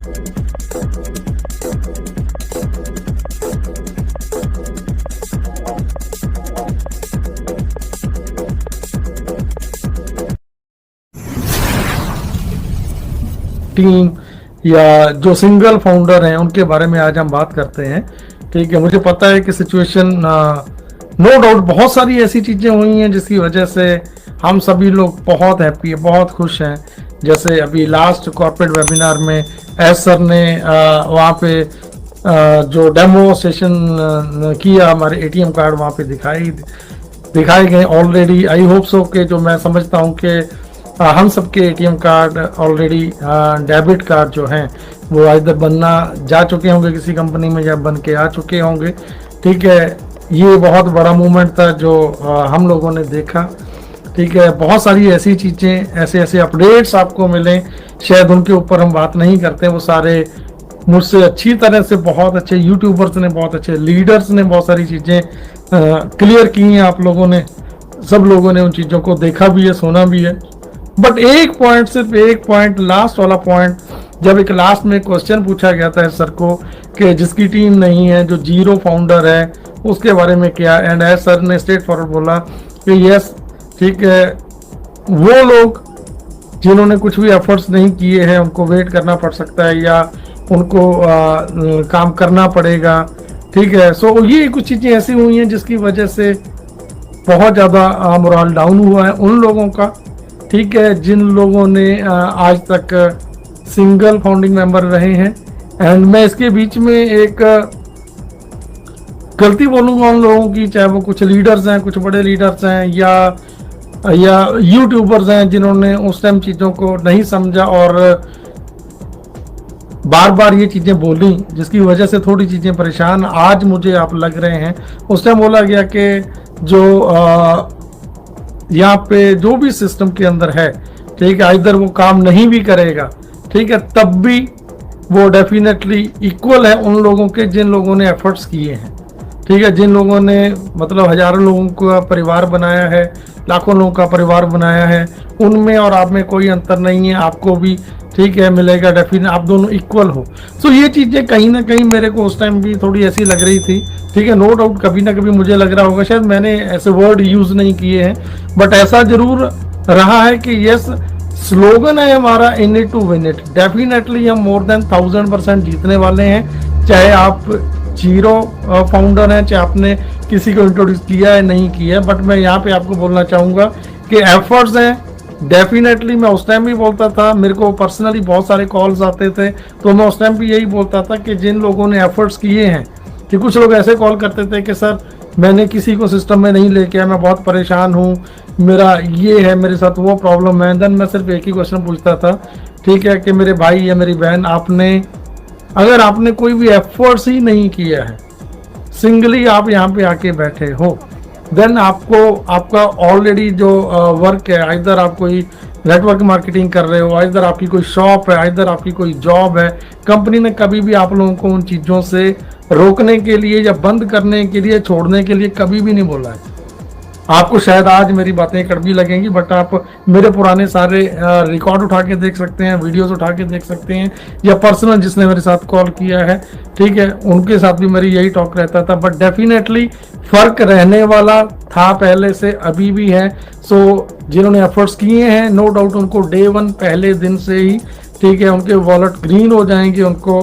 Team या जो single founder हैं उनके बारे में आज हम बात करते हैं। ठीक है, मुझे पता है कि सिचुएशन नो डाउट बहुत सारी ऐसी चीज़ें हुई हैं जिसकी वजह से हम सभी लोग बहुत हैप्पी है, बहुत खुश हैं। जैसे अभी लास्ट कॉर्पोरेट वेबिनार में एस सर ने वहाँ पे जो डेमो सेशन किया, हमारे एटीएम कार्ड वहाँ पे दिखाए गए ऑलरेडी। आई होप सो कि जो मैं समझता हूँ कि हम सबके ATM card already debit card जो हैं वो इधर बनना जा चुके होंगे किसी कंपनी में, या बन के आ चुके होंगे। ठीक है, ये बहुत बड़ा मूवमेंट था जो हम लोगों ने देखा। ठीक है, बहुत सारी ऐसी चीज़ें, ऐसे अपडेट्स आपको मिले, शायद उनके ऊपर हम बात नहीं करते। वो सारे मुझसे अच्छी तरह से बहुत अच्छे यूट्यूबर्स ने, बहुत अच्छे लीडर्स ने बहुत सारी चीज़ें क्लियर की हैं। आप लोगों ने, सब लोगों ने उन चीज़ों को देखा भी है, सुना भी है। बट एक पॉइंट, सिर्फ एक पॉइंट, लास्ट वाला पॉइंट, जब एक लास्ट में क्वेश्चन पूछा गया था सर को कि जिसकी टीम नहीं है, जो जीरो फाउंडर है, उसके बारे में क्या, एंड एस सर ने स्ट्रेट फॉरवर्ड बोला कि यस, ठीक है, वो लोग जिन्होंने कुछ भी एफर्ट्स नहीं किए हैं उनको वेट करना पड़ सकता है या उनको काम करना पड़ेगा। ठीक है, सो ये कुछ चीज़ें ऐसी हुई हैं जिसकी वजह से बहुत ज़्यादा मोरल डाउन हुआ है उन लोगों का। ठीक है, जिन लोगों ने आज तक सिंगल फाउंडिंग मेंबर रहे हैं। एंड मैं इसके बीच में एक गलती बोलूँगा उन लोगों की, चाहे वो कुछ लीडर्स हैं, कुछ बड़े लीडर्स हैं, या यूट्यूबर्स हैं जिन्होंने उस टाइम चीज़ों को नहीं समझा और बार बार ये चीज़ें बोली, जिसकी वजह से थोड़ी चीज़ें परेशान आज मुझे आप लग रहे हैं। उस टाइम बोला गया कि जो यहाँ पे जो भी सिस्टम के अंदर है, ठीक है, इधर वो काम नहीं भी करेगा, ठीक है, तब भी वो डेफिनेटली इक्वल है उन लोगों के जिन लोगों ने एफर्ट्स किए हैं। ठीक है, जिन लोगों ने मतलब हजारों लोगों का परिवार बनाया है, लाखों लोगों का परिवार बनाया है, उनमें और आप में कोई अंतर नहीं है। आपको भी, ठीक है, मिलेगा, डेफिनेट आप दोनों इक्वल हो। सो ये चीज़ें कहीं ना कहीं मेरे को उस टाइम भी थोड़ी ऐसी लग रही थी। ठीक है, नो डाउट कभी ना कभी मुझे लग रहा होगा, शायद मैंने ऐसे वर्ड यूज़ नहीं किए हैं, बट ऐसा जरूर रहा है कि यस, स्लोगन है हमारा in it to win it. Definitely हम मोर देन 1000% जीतने वाले हैं, चाहे आप जीरो फाउंडर हैं, चाहे आपने किसी को इंट्रोड्यूस किया है नहीं किया है। बट मैं यहाँ पे आपको बोलना चाहूँगा कि एफर्ट्स हैं, डेफिनेटली। मैं उस टाइम भी बोलता था, मेरे को पर्सनली बहुत सारे कॉल्स आते थे, तो मैं उस टाइम भी यही बोलता था कि जिन लोगों ने एफर्ट्स किए हैं, कि कुछ लोग ऐसे कॉल करते थे कि सर मैंने किसी को सिस्टम में नहीं लेके आया, मैं बहुत परेशान हूँ, मेरा ये है, मेरे साथ वो प्रॉब्लम है। देन मैं सिर्फ एक ही क्वेश्चन पूछता था, ठीक है, कि मेरे भाई या मेरी बहन, अगर आपने कोई भी एफर्ट्स ही नहीं किया है, सिंगली आप यहाँ पे आके बैठे हो, देन आपका ऑलरेडी जो वर्क है, इधर आप कोई नेटवर्क मार्केटिंग कर रहे हो, इधर आपकी कोई शॉप है, इधर आपकी कोई जॉब है, कंपनी ने कभी भी आप लोगों को उन चीज़ों से रोकने के लिए या बंद करने के लिए, छोड़ने के लिए कभी भी नहीं बोला है। आपको शायद आज मेरी बातें कड़वी लगेंगी, बट आप मेरे पुराने सारे रिकॉर्ड उठा के देख सकते हैं, वीडियोस उठा के देख सकते हैं, या पर्सनल जिसने मेरे साथ कॉल किया है, ठीक है, उनके साथ भी मेरी यही टॉक रहता था। बट डेफिनेटली फर्क रहने वाला था, पहले से अभी भी है। सो जिन्होंने एफर्ट्स किए हैं, नो डाउट उनको डे 1 पहले दिन से ही, ठीक है, उनके वॉलेट ग्रीन हो जाएंगे। उनको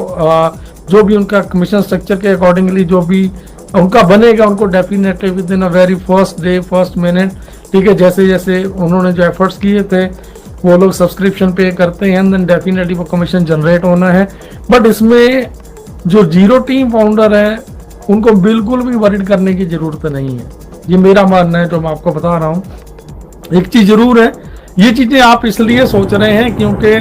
जो भी उनका कमीशन स्ट्रक्चर के अकॉर्डिंगली जो भी उनका बनेगा, उनको definitely with in a very first day, first minute, ठीक है, जैसे जैसे उन्होंने जो एफर्ट्स किए थे, वो लोग सब्सक्रिप्शन पे करते हैं, देन डेफिनेटली वो कमीशन जनरेट होना है। बट इसमें जो जीरो टीम फाउंडर है, उनको बिल्कुल भी वरीड करने की जरूरत नहीं है। ये मेरा मानना है, जो मैं आपको बता रहा हूँ। एक चीज जरूर है, ये चीजें आप इसलिए सोच रहे हैं क्योंकि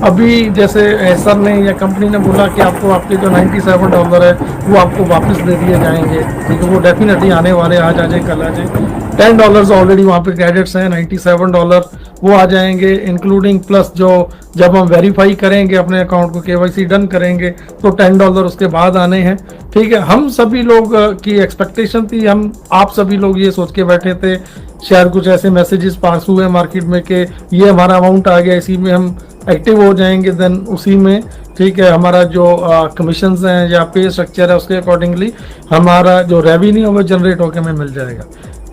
अभी जैसे सर ने या कंपनी ने बोला कि आपको आपके जो $97 है वो आपको वापस दे दिए जाएंगे, ठीक है, वो डेफिनेटली आने वाले, आज आ जाए, कल आ जाए। $10 ऑलरेडी वहाँ पे क्रेडिट्स हैं, $97 वो आ जाएंगे, इंक्लूडिंग प्लस जो जब हम वेरीफाई करेंगे अपने अकाउंट को, KYC डन करेंगे, तो $10 उसके बाद आने हैं। ठीक है, हम सभी लोग की एक्सपेक्टेशन थी, आप सभी लोग ये सोच के बैठे थे, शायद कुछ ऐसे मैसेजेस पास हुए मार्केट में कि ये हमारा अमाउंट आ गया, इसी में हम एक्टिव हो जाएंगे, देन उसी में, ठीक है, हमारा जो कमीशन हैं या पे स्ट्रक्चर है उसके अकॉर्डिंगली हमारा जो रेवेन्यू है वो जनरेट होकर हमें मिल जाएगा।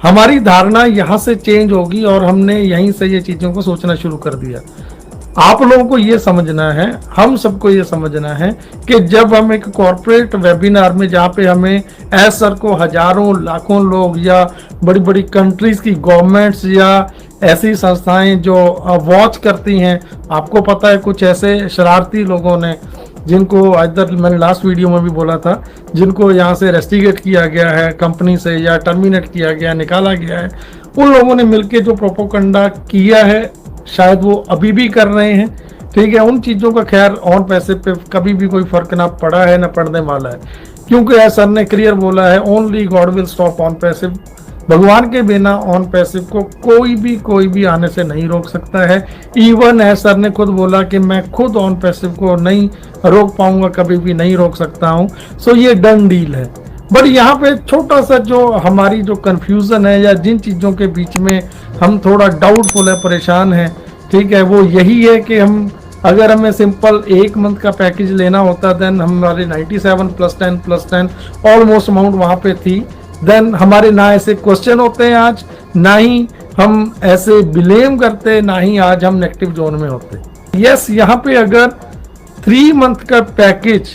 हमारी धारणा यहाँ से चेंज होगी और हमने यहीं से ये चीज़ों को सोचना शुरू कर दिया। आप लोगों को ये समझना है, हम सबको ये समझना है कि जब हम एक कॉर्पोरेट वेबिनार में, जहाँ पे हमें एस सर को हजारों लाखों लोग या बड़ी बड़ी कंट्रीज की गवर्नमेंट्स या ऐसी संस्थाएं जो वॉच करती हैं, आपको पता है कुछ ऐसे शरारती लोगों ने जिनको इधर मैंने लास्ट वीडियो में भी बोला था, जिनको यहाँ से रेस्टिगेट किया गया है कंपनी से या टर्मिनेट किया गया, निकाला गया है, उन लोगों ने मिलकर जो प्रोपोगंडा किया है शायद वो अभी भी कर रहे हैं। ठीक है, उन चीज़ों का खैर ऑन पैसे पे कभी भी कोई फर्क ना पड़ा है ना पड़ने वाला है, क्योंकि ऐसा सर ने क्लियर बोला है, only God will stop on passive. भगवान के बिना ऑन पैसिव को कोई भी आने से नहीं रोक सकता है। इवन है सर ने खुद बोला कि मैं खुद ऑन पैसिव को नहीं रोक पाऊंगा, कभी भी नहीं रोक सकता हूं। सो ये डन डील है। बट यहाँ पे छोटा सा जो हमारी जो कंफ्यूजन है या जिन चीज़ों के बीच में हम थोड़ा डाउटफुल है, परेशान है, ठीक है, वो यही है कि हम अगर हमें सिंपल 1 मंथ का पैकेज लेना होता देन हमारे 97 + 10 ऑलमोस्ट अमाउंट वहाँ पे थी। देन हमारे ना ऐसे क्वेश्चन होते हैं आज, ना ही हम ऐसे ब्लेम करते, ना ही आज हम नेगेटिव जोन में होते। यस, यहाँ पे अगर 3 मंथ का पैकेज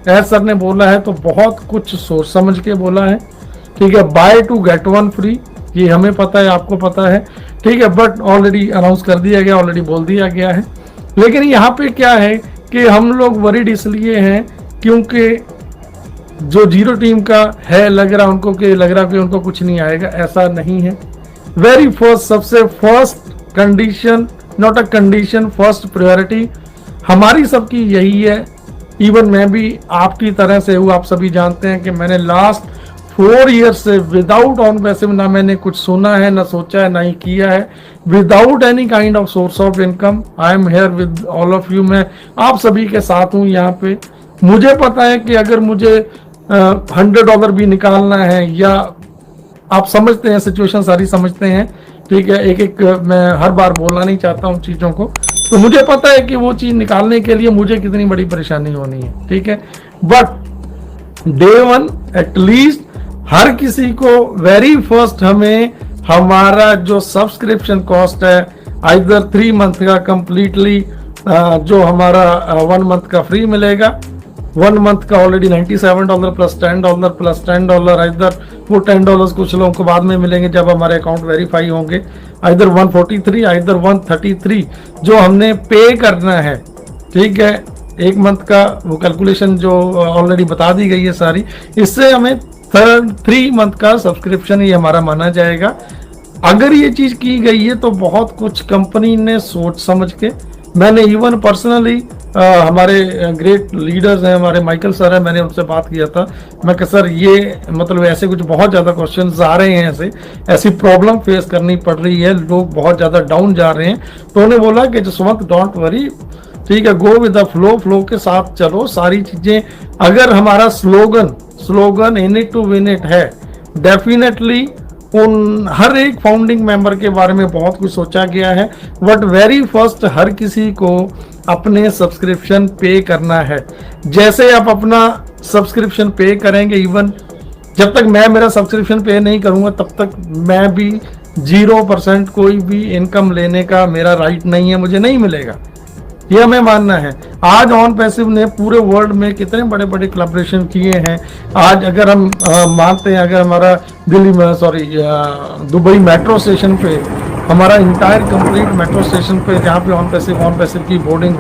ऐसा सर ने बोला है तो बहुत कुछ सोच समझ के बोला है। ठीक है, बाय 2 गेट 1 फ्री, ये हमें पता है, आपको पता है। ठीक है, बट ऑलरेडी अनाउंस कर दिया गया, ऑलरेडी बोल दिया गया है। लेकिन यहाँ पे क्या है कि हम लोग वरीड इसलिए हैं क्योंकि जो जीरो टीम का है लग रहा उनको कि लग रहा कि उनको कुछ नहीं आएगा, ऐसा नहीं है। वेरी फर्स्ट, सबसे first condition, not a condition, first priority हमारी सबकी यही है। इवन मैं भी आपकी तरह से हूँ, आप सभी जानते हैं कि मैंने लास्ट 4 ईयर से विदाउट ऑन पैसिव ना मैंने कुछ सुना है, ना सोचा है, ना ही किया है। Without any kind of source of income I am here with all of you. मैं आप सभी के साथ हूँ यहाँ पे। मुझे पता है कि अगर मुझे $100 भी निकालना है, या आप समझते हैं, सिचुएशन सारी समझते हैं, ठीक है, एक मैं हर बार बोलना नहीं चाहता हूँ चीज़ों को, तो मुझे पता है कि वो चीज़ निकालने के लिए मुझे कितनी बड़ी परेशानी होनी है। ठीक है, बट डे 1 एटलीस्ट हर किसी को वेरी फर्स्ट हमें हमारा जो सब्सक्रिप्शन कॉस्ट है, आइदर 3 मंथ का कंप्लीटली जो हमारा 1 मंथ का फ्री मिलेगा, 1 मंथ का ऑलरेडी $97 + $10 आइदर वो $10 कुछ लोगों को बाद में मिलेंगे जब हमारे अकाउंट वेरीफाई होंगे, आइदर 143 आइदर 133 जो हमने पे करना है। ठीक है, 1 मंथ का वो कैलकुलेशन जो ऑलरेडी बता दी गई है सारी, इससे हमें 3 मंथ का सब्सक्रिप्शन ही हमारा माना जाएगा। अगर ये चीज़ की गई है तो बहुत कुछ कंपनी ने सोच समझ के, मैंने इवन पर्सनली हमारे ग्रेट लीडर्स हैं, हमारे माइकल सर हैं, मैंने उनसे बात किया था। मैं कहा सर ये मतलब ऐसे कुछ बहुत ज़्यादा क्वेश्चंस आ रहे हैं, ऐसी प्रॉब्लम फेस करनी पड़ रही है, लोग बहुत ज़्यादा डाउन जा रहे हैं। तो उन्होंने बोला कि जसवंत डोंट वरी, ठीक है, गो विद द फ्लो के साथ चलो। सारी चीज़ें, अगर हमारा slogan in it to win it है, डेफिनेटली उन हर एक फाउंडिंग मेंबर के बारे में बहुत कुछ सोचा गया है। बट वेरी फर्स्ट हर किसी को अपने सब्सक्रिप्शन पे करना है। जैसे आप अपना सब्सक्रिप्शन पे करेंगे, इवन जब तक मैं मेरा सब्सक्रिप्शन पे नहीं करूंगा तब तक मैं भी 0% कोई भी इनकम लेने का मेरा राइट नहीं है, मुझे नहीं मिलेगा, ये हमें मानना है। आज ऑन पैसिव ने पूरे वर्ल्ड में कितने बड़े बड़े कोलैबोरेशन किए हैं। आज अगर हम मानते हैं, अगर हमारा दिल्ली में दुबई मेट्रो स्टेशन पे, हमारा इंटायर कंप्लीट मेट्रो स्टेशन पे जहाँ पे ऑन पैसिव की बोर्डिंग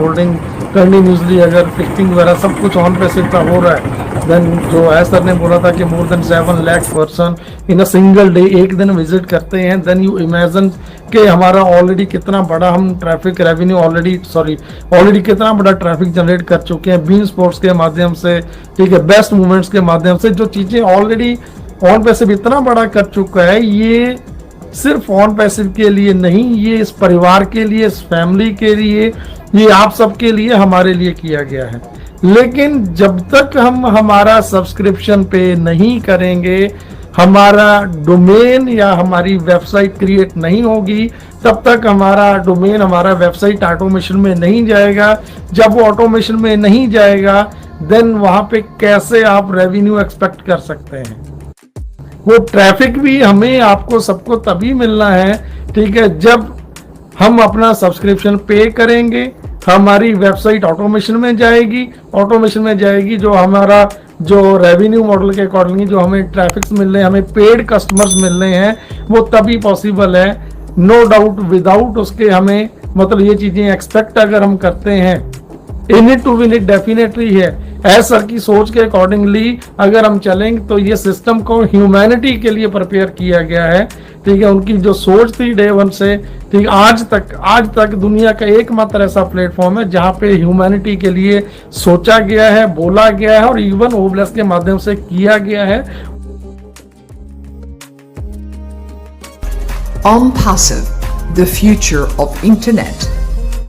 कंटिन्यूसली अगर टिकटिंग वगैरह सब कुछ ऑन पैसिव का हो रहा है, देन जो सर ने बोला था कि more than 7 lakh person in a single day एक दिन विजिट करते हैं, देन यू इमेजिन कि हमारा ऑलरेडी कितना बड़ा हम ट्रैफिक रेवेन्यू ऑलरेडी कितना बड़ा ट्रैफिक जनरेट कर चुके हैं बीन स्पोर्ट्स के माध्यम से। ठीक है, बेस्ट मूवमेंट्स के माध्यम से जो चीज़ें ऑलरेडी ऑन पैसिव इतना बड़ा कर चुका है, ये सिर्फ ऑन पैसिव के लिए नहीं, ये इस परिवार के लिए, इस फैमिली के लिए, ये आप सबके लिए, हमारे लिए किया गया है। लेकिन जब तक हम हमारा सब्सक्रिप्शन पे नहीं करेंगे, हमारा डोमेन या हमारी वेबसाइट क्रिएट नहीं होगी, तब तक हमारा डोमेन, हमारा वेबसाइट ऑटोमेशन में नहीं जाएगा। जब वो ऑटोमेशन में नहीं जाएगा, देन वहां पे कैसे आप रेवेन्यू एक्सपेक्ट कर सकते हैं? वो ट्रैफिक भी हमें, आपको, सबको तभी मिलना है, ठीक है, जब हम अपना सब्सक्रिप्शन पे करेंगे, हमारी वेबसाइट ऑटोमेशन में जाएगी, ऑटोमेशन में जाएगी, जो हमारा जो रेवेन्यू मॉडल के अकॉर्डिंग जो हमें ट्रैफिक्स मिल रहे हैं, हमें पेड कस्टमर्स मिल रहे हैं, वो तभी पॉसिबल है। नो डाउट, विदाउट उसके हमें, मतलब ये चीजें एक्सपेक्ट अगर हम करते हैं, in it to win it definitely है। ऐसा की सोच के अकॉर्डिंगली अगर हम चलेंगे तो ये सिस्टम को ह्यूमैनिटी के लिए प्रिपेयर किया गया है, ठीक है। उनकी जो सोच थी डे वन से, ठीक, आज तक दुनिया का एकमात्र ऐसा प्लेटफॉर्म है जहां पे ह्यूमैनिटी के लिए सोचा गया है, बोला गया है और इवन ओवलेस के माध्यम से किया गया है। OnPassive, the future of internet.